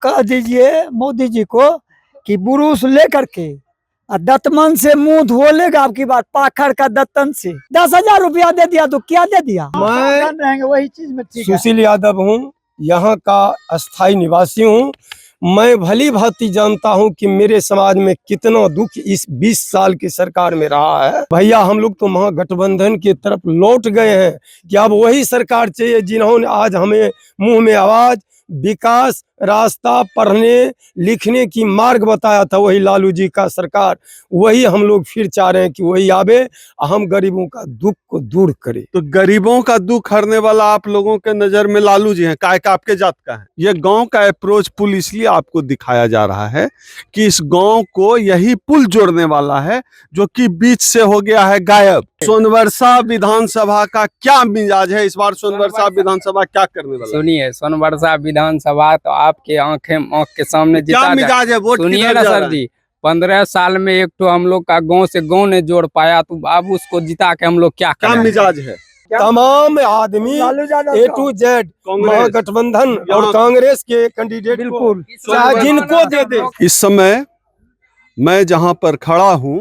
कह दीजिए मोदी जी को कि बुरुश लेकर के दत्तमन से मुंह धो लेगा आपकी बात, पाखड़ का दत्तन से 10,000 रुपया दे दिया तो क्या दे दिया। मैं रहेंगे वही चीज में ठीक है। सुशील यादव हूँ, यहाँ का अस्थाई निवासी हूँ। मैं भली भांति जानता हूँ कि मेरे समाज में कितना दुख इस 20 साल की सरकार में रहा है। भैया हम लोग तो महागठबंधन की तरफ लौट गए हैं कि अब वही सरकार चाहिए जिन्होंने आज हमें मुंह में आवाज, विकास, रास्ता, पढ़ने लिखने की मार्ग बताया था, वही लालू जी का सरकार। वही हम लोग फिर चाह रहे हैं कि वही आवे, हम गरीबों का दुख को दूर करे। तो गरीबों का दुख हरने वाला आप लोगों के नजर में लालू जी हैं, काय का आपके जात का है। ये गांव का अप्रोच पुल इसलिए आपको दिखाया जा रहा है कि इस गांव को यही पुल जोड़ने वाला है जो कि बीच से हो गया है गायब। सोनवर्षा विधानसभा का क्या मिजाज है इस बार? सोनवर्षा विधानसभा क्या करने वाला है? सुनिए, सोनवर्षा विधानसभा तो आपके आंख के सामने क्या जिता मिजाज है? वोट सुनिए किधर ना जा सर रहा है? जी, 15 साल में एक तो हम लोग का गांव से गांव ने जोड़ पाया, तो अब उसको जिता के हम लोग क्या क्या करें? मिजाज है? तमाम आदमी लालू यादव A का। to Z Congress. महागठबंधन और कांग्रेस के कैंडिडेट बिल्कुल। चाहे जिनको दे दे। इस समय मैं जहां पर खड़ा हूं,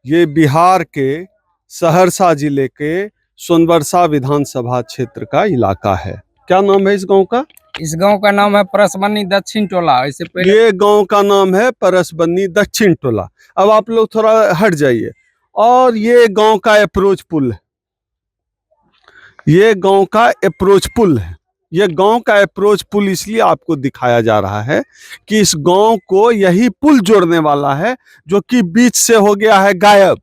ये बिहार के सहरसा जिले के सोनवर्षा विधानसभा क्षेत्र का इलाका है। क्या नाम है इस गांव का? इस गांव का नाम है परसबनी दक्षिण टोला। इससे पहले ये गांव का नाम है परसबनी दक्षिण टोला। अब आप लोग थोड़ा हट जाइए, और ये गांव का अप्रोच पुल है। ये गांव का अप्रोच पुल है। ये गांव का अप्रोच पुल इसलिए आपको दिखाया जा रहा है कि इस गांव को यही पुल जोड़ने वाला है जो कि बीच से हो गया है गायब।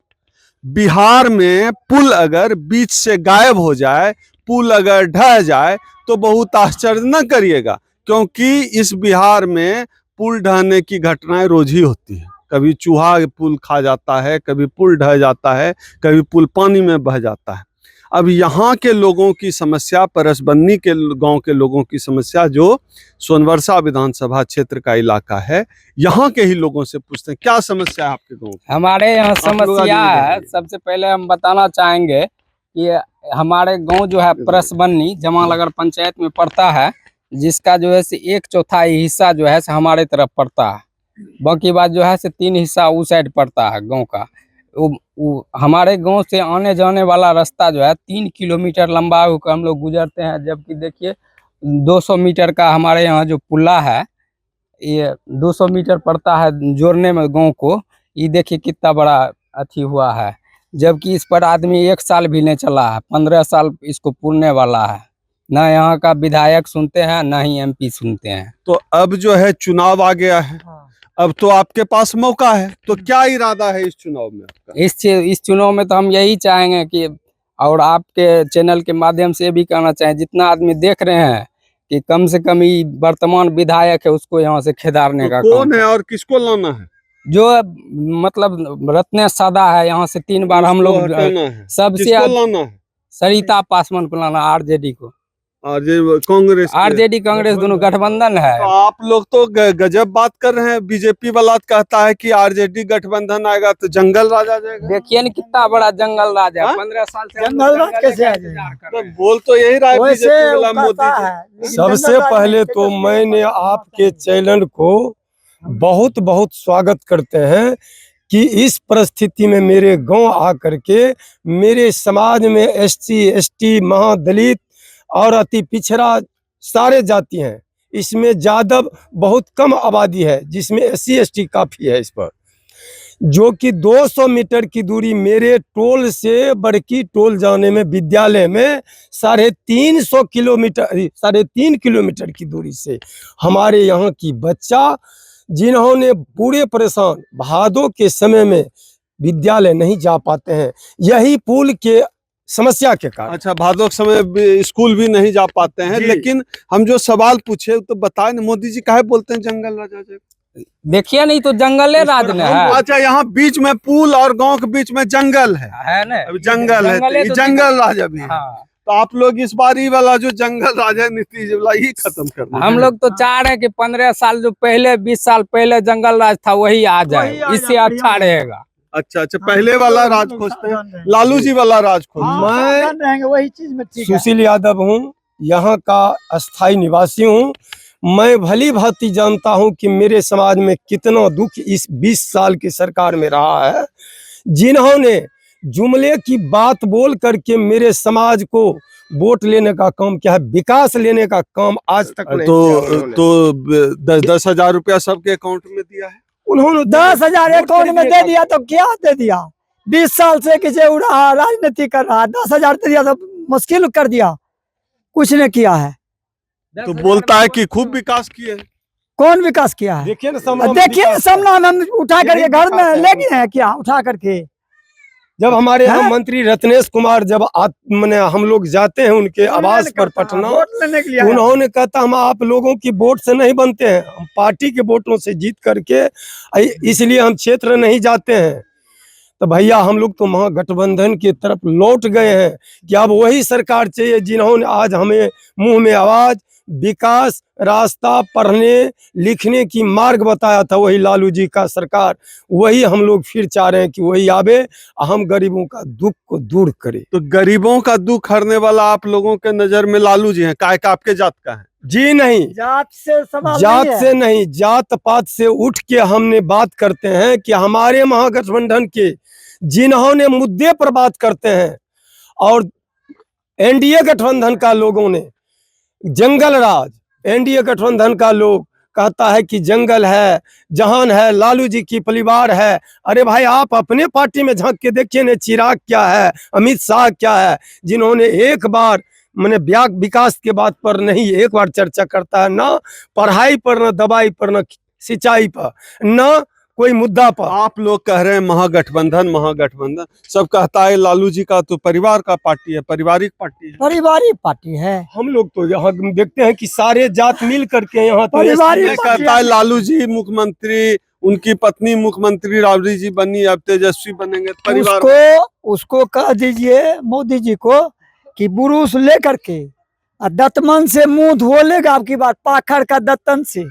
बिहार में पुल अगर बीच से गायब हो जाए, पुल अगर ढह जाए, तो बहुत आश्चर्य न करिएगा, क्योंकि इस बिहार में पुल ढहने की घटनाएं रोज ही होती है। कभी चूहा पुल खा जाता है, कभी पुल ढह जाता है, कभी पुल पानी में बह जाता है। अब यहाँ के लोगों की समस्या, परसबन्नी के गांव के लोगों की समस्या, जो सोनवर्षा विधानसभा क्षेत्र का इलाका है, यहाँ के ही लोगों से पूछते हैं क्या समस्या है आपके गांव की? हमारे यहाँ आप लोग समस्या आगे है। बढ़िए। सबसे पहले हम बताना चाहेंगे कि हमारे गांव जो है परसबन्नी जमालगढ़ पंचायत में पड़ता है, जिसका जो है से 1/4 हिस्सा जो है से हमारे तरफ पड़ता है। बाकी बात जो है से 3 हिस्सा उस साइड पड़ता है गांव का। हमारे गांव से आने जाने वाला रास्ता जो है 3 किलोमीटर लंबा होकर हम लोग गुजरते हैं, जबकि देखिए 200 मीटर का हमारे यहाँ जो पुल्ला है, ये 200 मीटर पड़ता है जोड़ने में गांव को। ये देखिए कितना बड़ा अथी हुआ है, जबकि इस पर आदमी 1 साल भी नहीं चला है। 15 साल इसको पूरने वाला है। ना यहाँ का विधायक सुनते हैं, ना ही MP सुनते हैं। तो अब जो है चुनाव आ गया है, अब तो आपके पास मौका है, तो क्या इरादा है इस चुनाव में आपका? इस चुनाव में तो हम यही चाहेंगे कि, और आपके चैनल के माध्यम से भी कहना चाहें, जितना आदमी देख रहे हैं कि कम से कम ये वर्तमान विधायक है उसको यहाँ से खेदारने का तो काम कौन है करें। और किसको लाना है? जो मतलब रत्न सादा है, यहाँ से 3 बार हम किसको लोग हटाना है? सबसे किसको लाना है? सरिता पासवान को लाना, RJD को। और ये कांग्रेस के? RJD कांग्रेस दोनों गठबंधन है। तो आप लोग तो गजब बात कर रहे हैं। बीजेपी वाला कहता है कि RJD गठबंधन आएगा तो जंगल राज आ जाएगा। देखिए ना कितना बड़ा जंगल राज है। हाँ? 15 साल से हम जंगल लोग राज जंगल कैसे आ का इंतजार कर रहे तो हैं। बोल तो यही रहा है वैसे बीजेपी वो वाला मोदी कहता जी। है, लेकिन सबसे जंगल राज पहले में तो कैसे मैंने आपके चैनल को बहुत बहुत स्वागत करते हैं कि इस परिस्थिति में मेरे गांव आकर के मेरे समाज में SC ST महादलित और अति पिछड़ा सारे जाति हैं। इसमें यादव बहुत कम आबादी है, जिसमें SC ST काफी है इस पर, जो कि 200 मीटर की दूरी मेरे टोल से बड़की टोल जाने में विद्यालय में 350 किलोमीटर 3.5 किलोमीटर की दूरी से हमारे यहाँ की बच्चा, जिन्होंने पूरे परेशान भादों के समय में विद्यालय नहीं जा पाते हैं, यही पुल के समस्या के कारण। अच्छा, भादों के समय स्कूल भी नहीं जा पाते हैं। जी। लेकिन हम जो सवाल पूछे तो बताए ना, मोदी जी काहे बोलते हैं जंगल राज आ जाएगा? देखिए नहीं तो जंगले राज में है। अच्छा, यहाँ बीच में पुल और गांव के बीच में जंगल है ना, अभी जंगल है, तो ये जंगल राज अभी है। हाँ। तो आप लोग इस बारी वाला जो जंगल राज है नीतीश वाला ही खत्म करना हम लोग तो चाह रहे हैं कि 15 साल जो पहले 20 साल पहले जंगल राज था वही आ जाए, इससे अच्छा रहेगा। अच्छा, पहले वाला राज खोजते हैं, लालू जी वाला राज खोजते हैं। मैं रहेंगे वही चीज में ठीक है। सुशील यादव हूँ, यहाँ का अस्थाई निवासी हूँ। मैं भली भांति जानता हूं कि मेरे समाज में कितना दुख इस 20 साल की सरकार में रहा है, जिन्होंने जुमले की बात बोल करके मेरे समाज को वोट लेने का काम किया है, विकास लेने का काम आज तक नहीं किया उन्होंने। तो 10,000 रुपया सबके अकाउंट में दिया है। उन्होंने 10,000 अकाउंट में दे दिया तो क्या दे दिया? 20 साल से किसी उड़ा राजनीति कर रहा, 10,000 दे दिया तो मुश्किल कर दिया, कुछ नहीं किया है। तो बोलता है कि खूब विकास किए। कौन विकास किया है? देखिए ना देखिए ना, सामना हम उठा करके घर में ले गए हैं क्या? उठा करके जब हमारे यहाँ हैं? मंत्री रत्नेश कुमार जब मैंने हम लोग जाते हैं उनके आवास पर पटना, वोट लेने के लिए तो उन्होंने कहता हम आप लोगों की वोट से नहीं बनते हैं, हम पार्टी के वोटों से जीत करके इसलिए हम क्षेत्र नहीं जाते हैं। तो भैया हम लोग तो महागठबंधन की तरफ लौट गए हैं कि अब वही सरकार चाहिए जिन्होंने आज हमें मुंह में आवाज, विकास, रास्ता, पढ़ने लिखने की मार्ग बताया था, वही लालू जी का सरकार, वही हम लोग फिर चाह रहे हैं कि वही आवे, हम गरीबों का दुख को दूर करे। तो गरीबों का दुख हरने वाला आप लोगों के नजर में लालू जी हैं। काय का आपके जात का है? जी नहीं, जात से सवाल जात नहीं है। से नहीं, जात पात से उठ के हमने बात करते हैं कि हमारे महागठबंधन के जिन्होंने मुद्दे पर बात करते हैं, और एनडीए गठबंधन का लोगों ने जंगल राज, एनडीए गठबंधन का लोग कहता है कि जंगल है, जहान है, लालू जी की परिवार है। अरे भाई आप अपने पार्टी में झांक के देखिए ना, चिराग क्या है, अमित शाह क्या है, जिन्होंने एक बार मैंने विकास के बात पर नहीं एक बार चर्चा करता है, ना पढ़ाई पर, ना दवाई पर, ना सिंचाई पर, ना कोई मुद्दा पर। आप लोग कह रहे हैं महागठबंधन महागठबंधन, सब कहता है लालू जी का तो परिवार का पार्टी है, पारिवारिक पार्टी है। पारिवारिक पार्टी है। हम लोग तो यहाँ देखते हैं कि सारे जात मिल करके यहाँ तो पारिवारिक ये कहता है लालू जी मुख्यमंत्री, उनकी पत्नी मुख्यमंत्री राबड़ी जी बनी, अब तेजस्वी बनेंगे, परिवार उसको कह दीजिए मोदी जी को कि बुरुस ले करके दतमन से मुंह धो लेगा आपकी बात, पाखड़ का दत्तन से,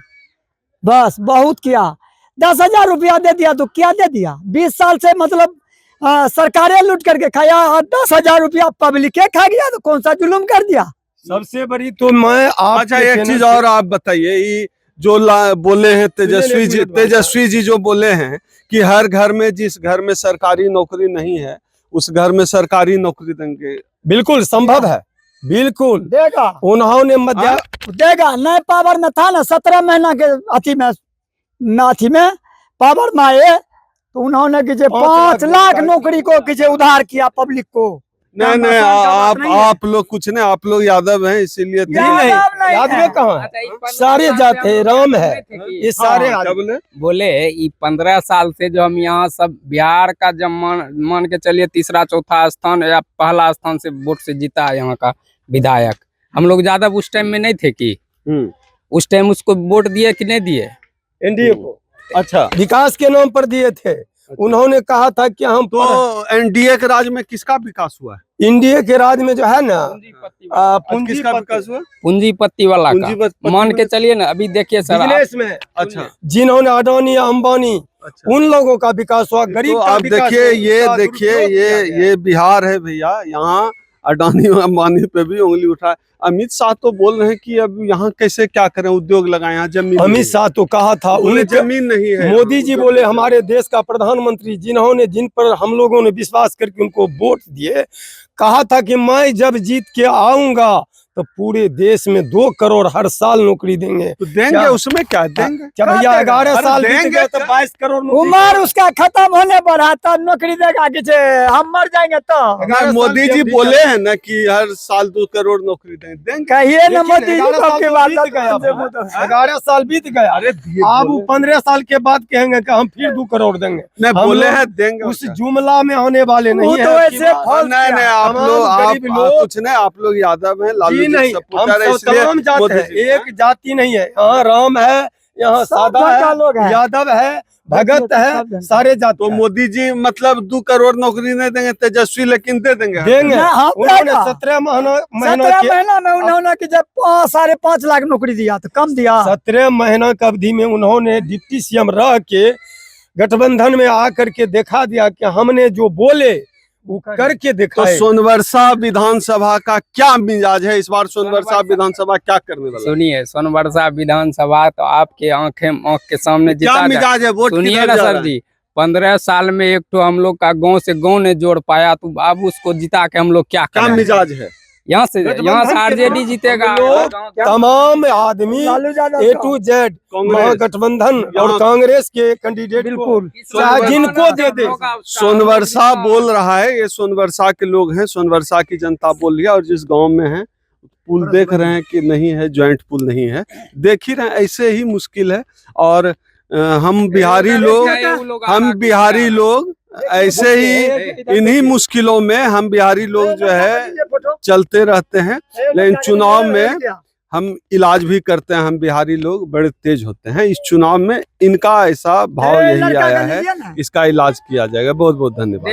बस बहुत किया। 10,000 रुपया दे दिया तो क्या दे दिया? 20 साल से मतलब सरकारें लूट करके खाया, 10,000 रुपया पब्लिक खा गया, तो कौन सा जुलुम कर दिया? सबसे बड़ी तो मैं आप अच्छा एक चीज और आप बताइए, ये जो बोले हैं तेजस्वी जी जो बोले हैं कि हर घर में, जिस घर में सरकारी नौकरी नहीं है उस घर में सरकारी नौकरी देंगे, बिल्कुल संभव है, बिल्कुल देगा, उन्होंने मध्य देगा। नए पावर में था ना 17 महीना के अथी में पावर में आए तो उन्होंने कि 5 लाख नौकरी को कि उधार किया पब्लिक को। नहीं आप लोग कुछ नहीं, आप लोग यादव हैं इसीलिए यादव कहाँ है, सारे जाते हैं, राम है, ये सारे बोले ये 15 साल से जो हम यहाँ सब बिहार का जब मान के चलिए तीसरा चौथा स्थान या पहला स्थान से वोट से जीता है यहाँ का विधायक। हम लोग ज्यादा उस टाइम में नहीं थे कि उस टाइम उसको वोट दिए कि नहीं दिए? एनडीए को अच्छा विकास के नाम पर दिए थे। उन्होंने कहा था कि हम तो एनडीए के राज में किसका विकास हुआ है? इंडिया के राज में जो है ना किसका विकास हुआ? पूंजीपति वाला का मान के चलिए ना। अभी देखिए सर बिजनेस में अच्छा जिन्होंने अडानी या अंबानी, उन लोगों का विकास हुआ, गरीब तो का आप विकास देखिए, हुआ, ये उसका देखिए दुरुपयोग किया गया। ये बिहार है भैया, यहाँ अडानी और अंबानी पे भी उंगली उठाए। अमित शाह तो बोल रहे हैं कि अब यहाँ कैसे क्या करें, उद्योग लगाए, यहाँ जमीन अमित शाह तो कहा था, उन्हें उनके जमीन नहीं है। मोदी जी बोले हमारे देश का प्रधानमंत्री, जिन पर हम लोगों ने विश्वास करके उनको वोट दिए, कहा था कि मैं जब जीत के आऊंगा तो पूरे देश में 2 करोड़ हर साल नौकरी देंगे। तो देंगे, क्या? उसमें क्या देंगे? क्या भैया 11 अरे साल बीत देंगे गए तो 22 करोड़ नौकरी उम्र उसका खत्म होने पर है तब नौकरी देगा कि हम मर जाएंगे तो? अगर मोदी जी बोले हैं ना कि हर साल 2 करोड़ नौकरी देंगे, कहिए ना मोदी जी 11 को साल की तो बात बीत गया, है। 11 साल बीत गया। अरे आप वो 15 साल के बाद कहेंगे कि हम फिर 2 करोड़ देंगे। नहीं हम बोले लोग हैं देंगे, उस जुमला में होने वाले नहीं वो है तो कि ऐसे बात- फॉल्स नहीं नहीं आप तमाम लोग गरीब लोग- कुछ नहीं, आप लोग यादव हैं, लालू जी जी नहीं, सब हम पूछा रहे, सब इसलिए तमाम जात मोदी है, जी- एक जाति नहीं है। यहाँ राम है, यहाँ सब सादा जात का लोग है, है। यादव है, भगत सब है, जनता। सारे जात तो है। मोदी जी मतलब 2 करोड़ नौकरी नहीं देंगे तेजस्वी, लेकिन दे देंगे। देंगे। ना, हाँ, उन्होंने देगा। 17 महीना 17 महीना में उन्होंने कि जब 5.5 लाख नौकरी दिया तो कम दिया। 17 महीना की अवधि में उन्होंने डिप्टी सीएम रह के गठबंधन में आकर के दिखा दिया कि हमने जो बोले वो करके तो दिखाए। सोनवर्षा विधानसभा का क्या मिजाज है इस बार? सोनवर्षा विधानसभा क्या करने वाला है? सुनिए, सोनवर्षा विधानसभा तो आपके आंख के सामने क्या जिता मिजाज है? वोट सुनिए किधर ना जा सर रहा है? जी, 15 साल में एक तो हम लोग का गांव से गांव ने जोड़ पाया, तो अब उसको जिता के हम लोग क्या क्या करें? मिजाज है? यहाँ से गठबंधन के आरजेडी जीतेगा। हम लोग तमाम आदमी लालू यादव ए का। टू जेड कांग्रेस महागठबंधन और यहाँ- कांग्रेस के कैंडिडेट बिल्कुल। चाहे जिनको दे दे। सोनवर्षा बोल रहा है, ये सोनवर्षा के लोग हैं, सोनवर्षा की जनता बोल रही है। और जिस गांव में है पुल देख रहे हैं कि नहीं है, ज्वाइंट पुल नहीं है, देख ही रहे हैं, ऐसे ही मुश्किल है। और हम बिहारी लोग ऐसे ही इन्हीं मुश्किलों में हम बिहारी लोग जो है चलते रहते हैं। लेकिन चुनाव में हम इलाज भी करते हैं। हम बिहारी लोग बड़े तेज होते हैं। इस चुनाव में इनका ऐसा भाव यही आया है, इसका इलाज किया जाएगा। बहुत बहुत धन्यवाद।